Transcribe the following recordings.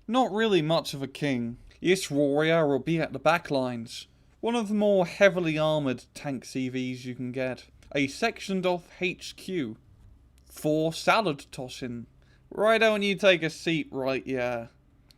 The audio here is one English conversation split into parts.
Not really much of a king. This warrior will be at the back lines. One of the more heavily armoured tank CVs you can get. A sectioned off HQ. 4 salad tossing. Why don't you take a seat right here?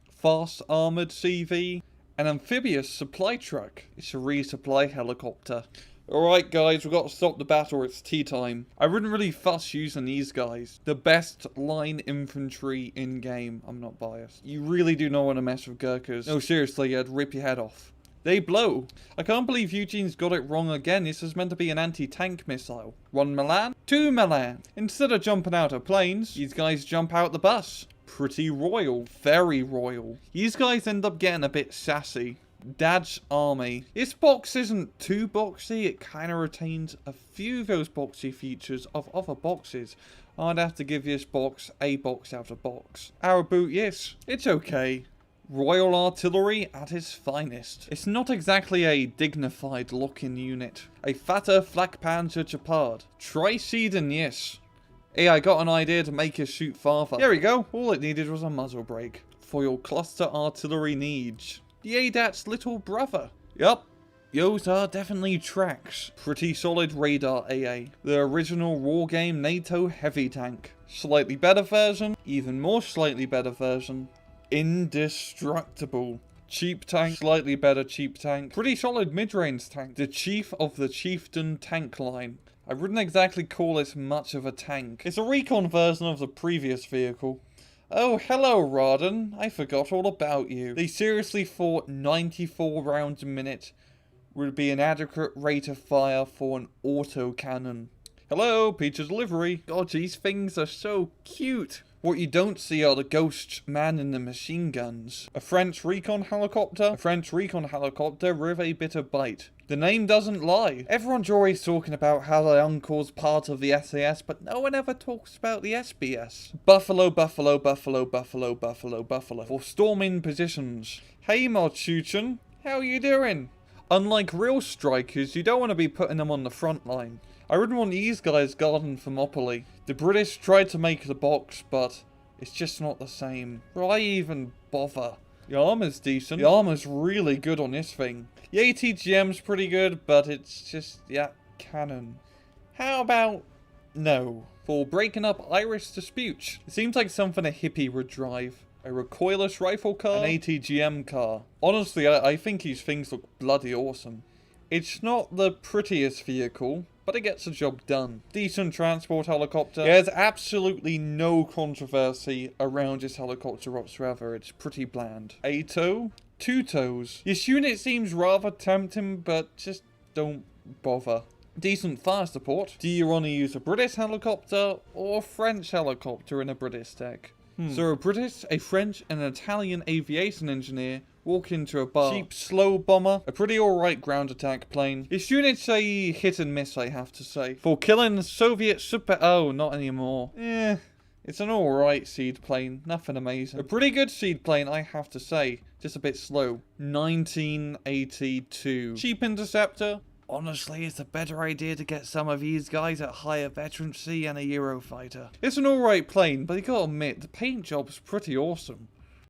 Fast armoured CV. An amphibious supply truck. It's a resupply helicopter. Alright guys, we've got to stop the battle, it's tea time. I wouldn't really fuss using these guys. The best line infantry in game. I'm not biased. You really do not want to mess with Gurkhas. No, seriously, I'd rip your head off. They blow. I can't believe Eugene's got it wrong again. This is meant to be an anti-tank missile. 1 Milan, 2 Milan. Instead of jumping out of planes, these guys jump out the bus. Pretty royal. Very royal. These guys end up getting a bit sassy. Dad's army. This box isn't too boxy. It kind of retains a few of those boxy features of other boxes. I'd have to give this box a box out of box. Our boot, yes. It's okay. Royal artillery at its finest. It's not exactly a dignified looking unit. A fatter Flakpanzer Gepard. Tri-Seeden, yes. Hey, I got an idea to make it shoot farther. There we go. All it needed was a muzzle brake. For your cluster artillery needs. The ADAT's little brother. Yup. Those are definitely tracks. Pretty solid radar AA. The original war game NATO heavy tank. Slightly better version. Even more slightly better version. Indestructible. Cheap tank, slightly better cheap tank. Pretty solid mid-range tank. The chief of the chieftain tank line. I wouldn't exactly call this much of a tank. It's a recon version of the previous vehicle. Oh, hello, Rawdon. I forgot all about you. They seriously thought 94 rounds a minute would be an adequate rate of fire for an autocannon. Hello, pizza delivery. God, these things are so cute. What you don't see are the ghosts manning the machine guns. A French recon helicopter? A French recon helicopter with a bit of bite. The name doesn't lie. Everyone's always talking about how the Uncle's part of the SAS, but no one ever talks about the SBS. Buffalo, Buffalo, Buffalo, Buffalo, Buffalo, Buffalo. For storming positions. Hey, Marchuchin. How you doing? Unlike real strikers, you don't want to be putting them on the front line. I wouldn't want these guys guarding Thermopylae. The British tried to make the box, but it's just not the same. Why even bother? The armor's decent. The armor's really good on this thing. The ATGM's pretty good, but it's just, yeah, cannon. How about no? For breaking up Irish disputes. It seems like something a hippie would drive. A recoilless rifle car, an ATGM car. Honestly, I think these things look bloody awesome. It's not the prettiest vehicle, but it gets the job done. Decent transport helicopter. There's absolutely no controversy around this helicopter whatsoever. It's pretty bland. A tow? 2 tows. This unit seems rather tempting, but just don't bother. Decent fire support. Do you want to use a British helicopter or a French helicopter in a British tech? So a British, a French, and an Italian aviation engineer walk into a bar. Cheap, slow bomber. A pretty alright ground attack plane. This unit's a hit and miss, I have to say. For killing the Soviet super... Oh, not anymore. It's an alright seed plane. Nothing amazing. A pretty good seed plane, I have to say. Just a bit slow. 1982. Cheap interceptor. Honestly, it's a better idea to get some of these guys at higher veterancy and a Eurofighter. It's an alright plane, but you gotta admit, the paint job's pretty awesome.